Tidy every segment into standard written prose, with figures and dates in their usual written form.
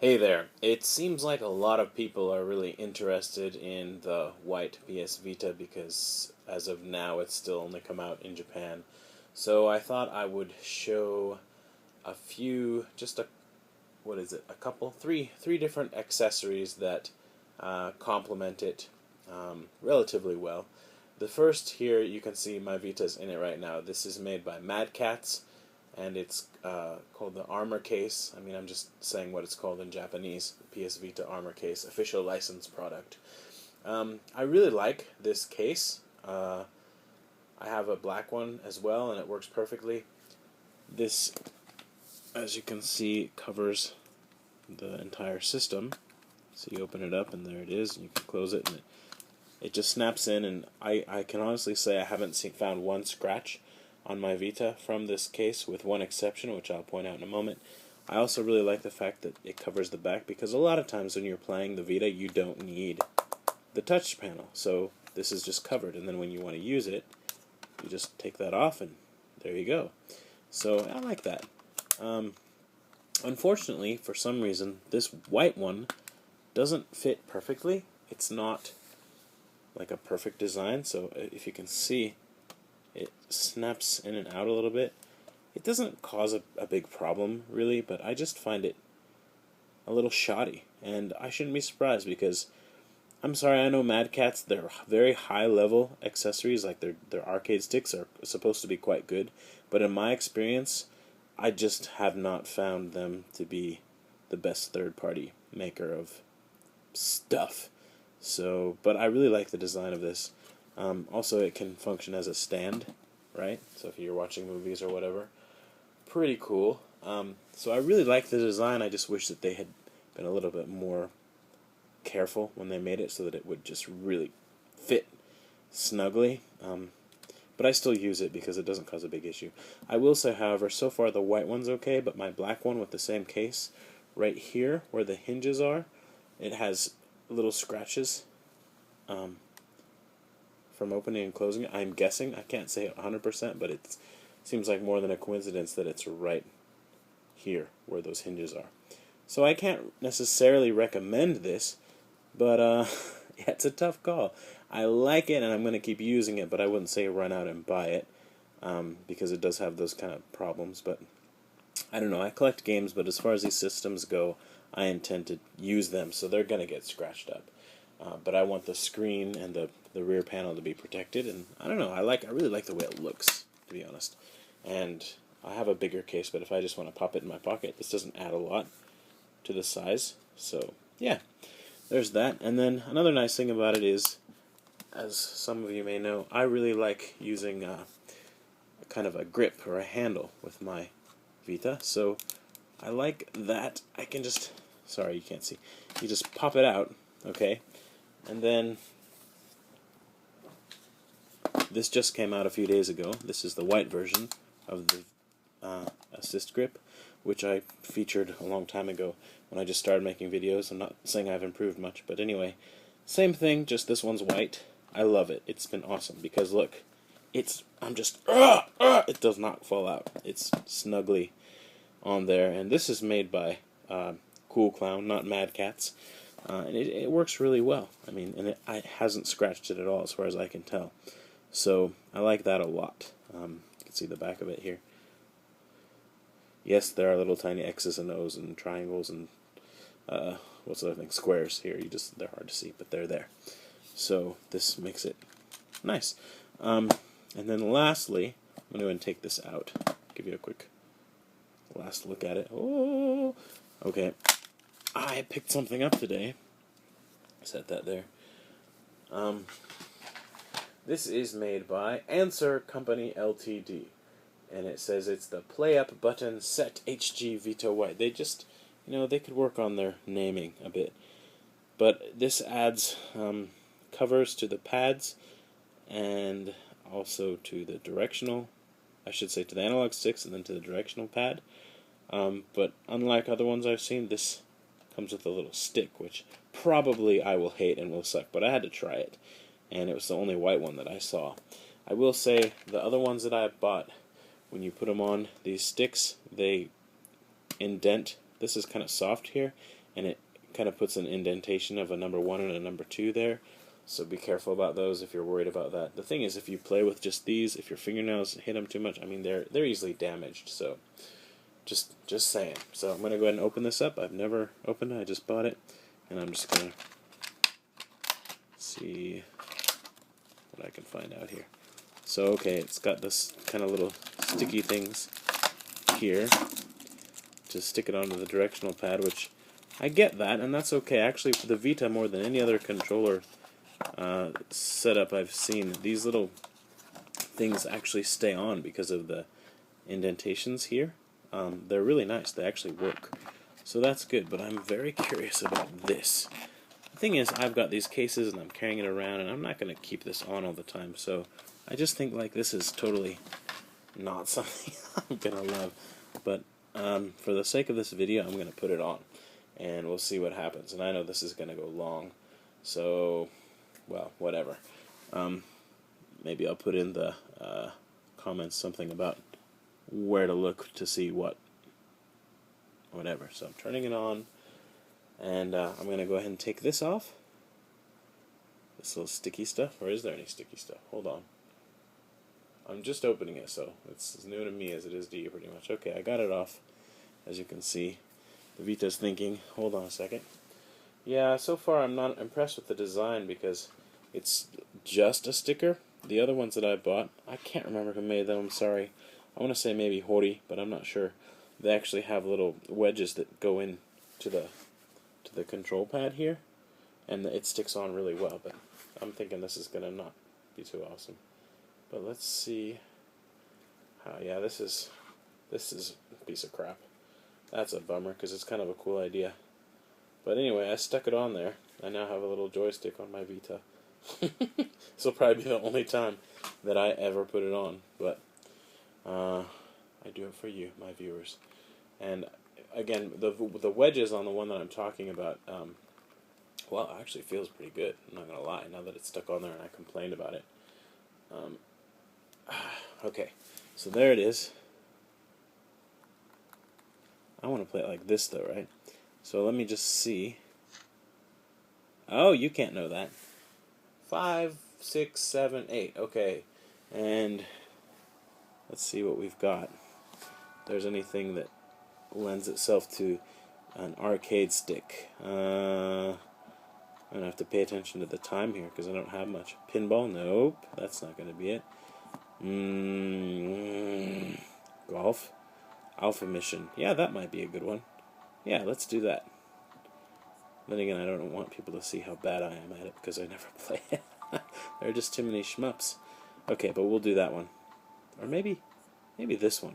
Hey there. It seems like a lot of people are really interested in the white PS Vita because as of now it's still only come out in Japan. So I thought I would show a few, a couple, three different accessories that complement it relatively well. The first here, you can see my Vita's in it right now. This is made by MadCatz, and it's called the Armor Case. I mean, I'm just saying what it's called in Japanese, PS Vita Armor Case, official licensed product. I really like this case. I have a black one as well, and it works perfectly. This, as you can see, covers the entire system. So you open it up, and there it is, and you can close it, and it just snaps in, and I can honestly say I haven't found one scratch on my Vita from this case, with one exception, which I'll point out in a moment. I also really like the fact that it covers the back, because a lot of times when you're playing the Vita, you don't need the touch panel. So this is just covered, and then when you want to use it, you just take that off, and there you go. So I like that. Unfortunately, for some reason, this white one doesn't fit perfectly. It's not like a perfect design, so if you can see, it snaps in and out a little bit. It doesn't cause a big problem, really, but I just find it a little shoddy, and I shouldn't be surprised because, I'm sorry, I know MadCatz, they're very high-level accessories, like their arcade sticks are supposed to be quite good, but in my experience, I just have not found them to be the best third-party maker of stuff. So, but I really like the design of this. Also, it can function as a stand, right? So if you're watching movies or whatever, pretty cool. So I really like the design. I just wish that they had been a little bit more careful when they made it so that it would just really fit snugly. But I still use it because it doesn't cause a big issue. I will say, however, so far the white one's okay, but my black one with the same case, right here where the hinges are, it has little scratches from opening and closing it. I'm guessing, I can't say 100%, but it seems like more than a coincidence that it's right here where those hinges are. So I can't necessarily recommend this, but yeah, it's a tough call. I like it and I'm going to keep using it, but I wouldn't say run out and buy it because it does have those kind of problems. But I don't know, I collect games, but as far as these systems go, I intend to use them, so they're going to get scratched up. But I want the screen and the rear panel to be protected, and I don't know, I really like the way it looks, to be honest. And I have a bigger case, but if I just want to pop it in my pocket, this doesn't add a lot to the size. So, yeah, there's that. And then another nice thing about it is, as some of you may know, I really like using kind of a grip or a handle with my Vita, so I like that I can just, sorry you can't see, you just pop it out, okay, and then this just came out a few days ago. This is the white version of the assist grip, which I featured a long time ago when I just started making videos. I'm not saying I've improved much, but anyway, same thing, just this one's white. I love it. It's been awesome because look, it does not fall out. It's snugly on there, and this is made by Cool Clown, not MadCatz, and it works really well. I mean, and it hasn't scratched it at all as far as I can tell. So I like that a lot. You can see the back of it here. Yes, there are little tiny X's and O's and triangles and what's the other thing? Squares here. They're hard to see, but they're there. So this makes it nice. And then lastly, I'm going to take this out. Give you a quick last look at it. Oh, okay. I picked something up today. Set that there. This is made by Answer Company Ltd. And it says it's the Play Up Button Set HG Vita White. They just, they could work on their naming a bit. But this adds covers to the pads and also to the directional, I should say to the analog sticks and then to the directional pad. But unlike other ones I've seen, this comes with a little stick, which probably I will hate and will suck, but I had to try it, and it was the only white one that I saw. I will say the other ones that I bought, when you put them on these sticks, they indent. This is kind of soft here, and it kind of puts an indentation of a number 1 and a number 2 there. So be careful about those if you're worried about that. The thing is, if you play with just these, if your fingernails hit them too much, I mean, they're easily damaged. So just saying. So I'm gonna go ahead and open this up. I've never opened it. I just bought it, and I'm just gonna see what I can find out here. So okay, it's got this kind of little sticky things here to stick it onto the directional pad, which I get that, and that's okay. Actually, for the Vita, more than any other controller setup I've seen, these little things actually stay on because of the indentations here. They're really nice. They actually work. So that's good, but I'm very curious about this. The thing is, I've got these cases and I'm carrying it around, and I'm not going to keep this on all the time, so I just think like this is totally not something I'm going to love. But for the sake of this video, I'm going to put it on, and we'll see what happens. And I know this is going to go long, so, well, whatever. Maybe I'll put in the comments something about where to look to see whatever. So I'm turning it on, and I'm going to go ahead and take this off. This little sticky stuff, or is there any sticky stuff? Hold on. I'm just opening it, so it's as new to me as it is to you pretty much. Okay, I got it off, as you can see. The Vita's thinking. Hold on a second. Yeah, so far I'm not impressed with the design because it's just a sticker. The other ones that I bought, I can't remember who made them, I'm sorry. I want to say maybe Hori, but I'm not sure. They actually have little wedges that go in to the control pad here, and it sticks on really well, but I'm thinking this is going to not be too awesome. But let's see how, yeah, this is a piece of crap. That's a bummer, because it's kind of a cool idea. But anyway, I stuck it on there. I now have a little joystick on my Vita. This will probably be the only time that I ever put it on, but I do it for you, my viewers. And again, the wedges on the one that I'm talking about, well, it actually feels pretty good, I'm not going to lie, now that it's stuck on there and I complained about it. Okay, so there it is. I want to play it like this though, right? So let me just see. Oh, you can't know that. 5, 6, 7, 8. Okay, and let's see what we've got. If there's anything that lends itself to an arcade stick. I'm going to have to pay attention to the time here because I don't have much. Pinball? Nope, that's not going to be it. Golf? Alpha Mission. Yeah, that might be a good one. Yeah, let's do that. Then again, I don't want people to see how bad I am at it because I never play it. There are just too many shmups. Okay, but we'll do that one. Or maybe this one.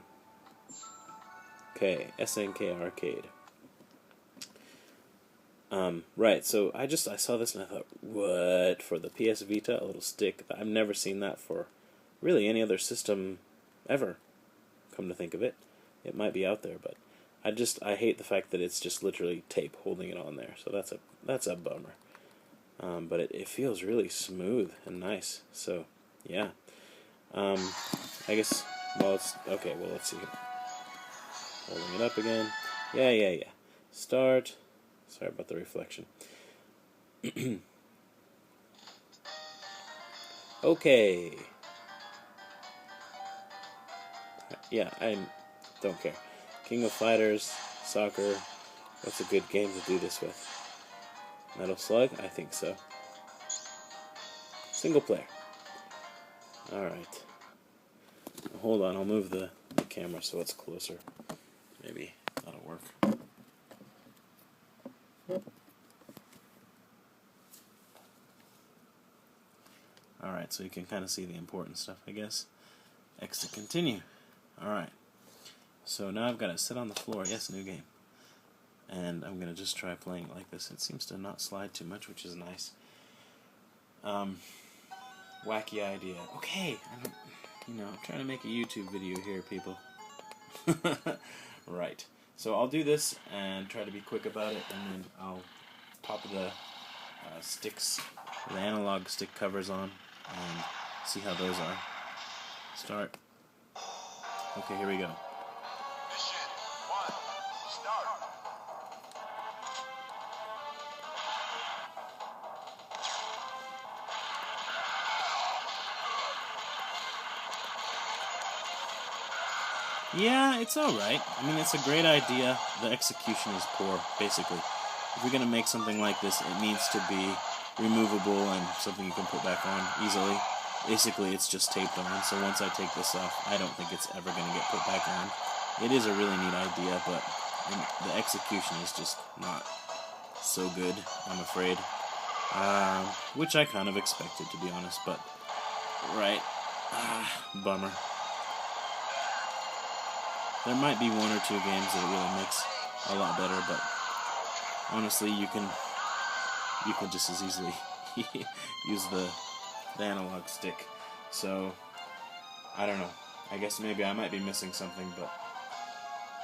Okay, SNK Arcade. Right, so I saw this and I thought, what? For the PS Vita, a little stick. I've never seen that for really any other system ever, come to think of it. It might be out there, but I hate the fact that it's just literally tape holding it on there. So that's a bummer. But it feels really smooth and nice. So yeah. I guess, well, it's okay. Well, let's see here. Holding it up again. Yeah. Start. Sorry about the reflection. Okay. Yeah, I don't care. King of Fighters, soccer. What's a good game to do this with? Metal Slug? I think so. Single player. Alright. Hold on, I'll move the camera so it's closer. Maybe that'll work. Alright, so you can kind of see the important stuff, I guess. X to continue. Alright. So now I've got to sit on the floor. Yes, new game. And I'm going to just try playing it like this. It seems to not slide too much, which is nice. Wacky idea. Okay, I'm trying to make a YouTube video here, people. Right. So I'll do this and try to be quick about it, and then I'll pop the sticks, the analog stick covers on, and see how those are. Start. Okay, here we go. Yeah, it's alright. I mean, it's a great idea. The execution is poor, basically. If you're going to make something like this, it needs to be removable and something you can put back on easily. Basically, it's just taped on, so once I take this off, I don't think it's ever going to get put back on. It is a really neat idea, but the execution is just not so good, I'm afraid. Which I kind of expected, to be honest, but... Right. Bummer. There might be one or two games that it really makes a lot better, but honestly, you can just as easily use the analog stick. So, I don't know. I guess maybe I might be missing something, but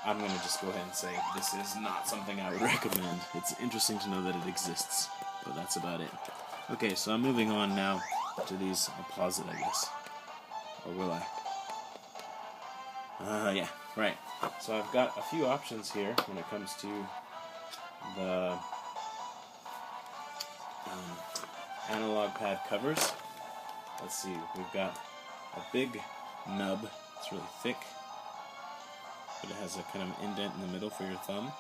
I'm going to just go ahead and say this is not something I would recommend. It's interesting to know that it exists, but that's about it. Okay, so I'm moving on now to these. I'll pause it, I guess. Or will I? Yeah, right. So I've got a few options here when it comes to the analog pad covers. Let's see, we've got a big nub. It's really thick, but it has a kind of indent in the middle for your thumb.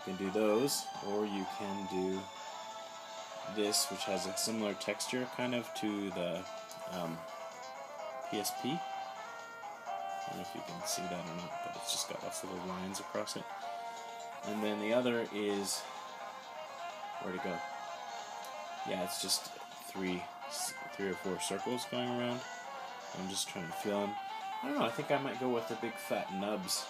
You can do those, or you can do this, which has a similar texture kind of to the PSP. I don't know if you can see that or not, but it's just got lots of little lines across it. And then the other is, where'd it go? Yeah, it's just three or four circles going around. I'm just trying to feel them. I don't know, I think I might go with the big fat nubs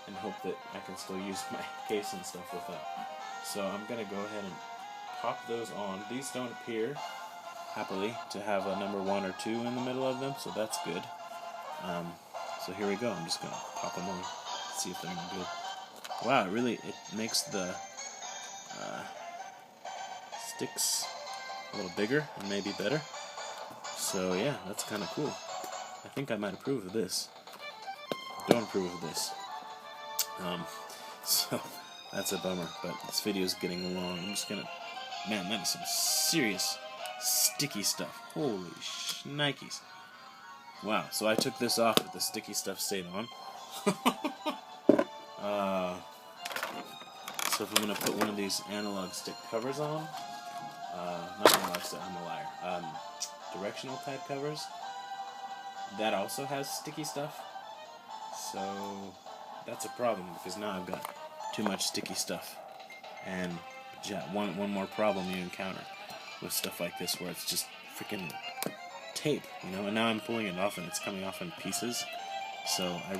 and hope that I can still use my case and stuff with that. So I'm going to go ahead and pop those on. These don't appear, happily, to have a number 1 or 2 in the middle of them, so that's good. So here we go. I'm just going to pop them on, see if they're any good. Wow, it makes the sticks a little bigger and maybe better. So yeah, that's kind of cool. I think I might approve of this. Don't approve of this. So that's a bummer, but this video is getting long. I'm just gonna... Man, that is some serious sticky stuff. Holy shnikes. Wow, so I took this off, but the sticky stuff stayed on. So if I'm going to put one of these analog stick covers on, not analog stick, I'm a liar, directional type covers, that also has sticky stuff. So that's a problem, because now I've got too much sticky stuff. And one more problem you encounter with stuff like this, where it's just freaking tape, you know, and now I'm pulling it off and it's coming off in pieces. So I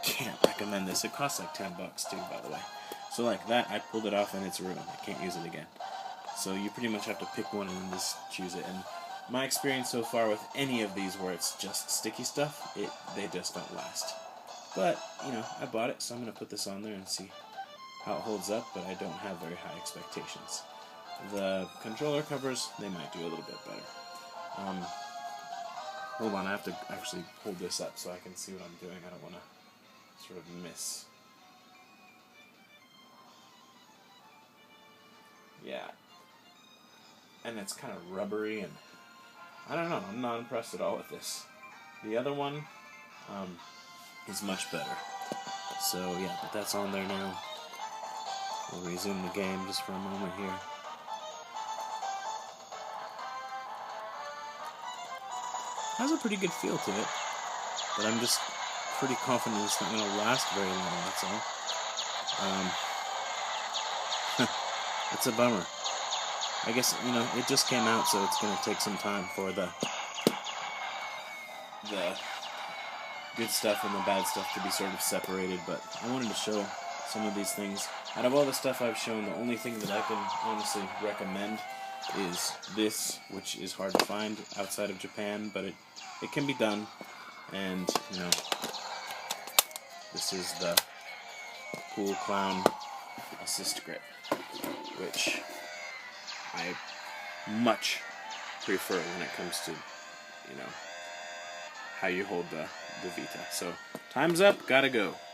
can't recommend this. It costs like $10 too, by the way. So like that, I pulled it off and it's ruined. I can't use it again. So you pretty much have to pick one and then just choose it. And my experience so far with any of these where it's just sticky stuff, they just don't last. But, you know, I bought it, so I'm going to put this on there and see how it holds up, but I don't have very high expectations. The controller covers, they might do a little bit better. Hold on, I have to actually hold this up so I can see what I'm doing. I don't want to sort of miss. Yeah. And it's kind of rubbery, and I don't know, I'm not impressed at all with this. The other one is much better. So yeah, but that's on there now. We'll resume the game just for a moment here. Has a pretty good feel to it, but I'm just pretty confident it's not going to last very long, that's all. It's a bummer. I guess, you know, it just came out, so it's going to take some time for the good stuff and the bad stuff to be sort of separated, but I wanted to show some of these things. Out of all the stuff I've shown, the only thing that I can honestly recommend is this, which is hard to find outside of Japan, but it can be done. And, you know, this is the Cool Clown Assist Grip, which I much prefer when it comes to, you know, how you hold the Vita. So, time's up, gotta go.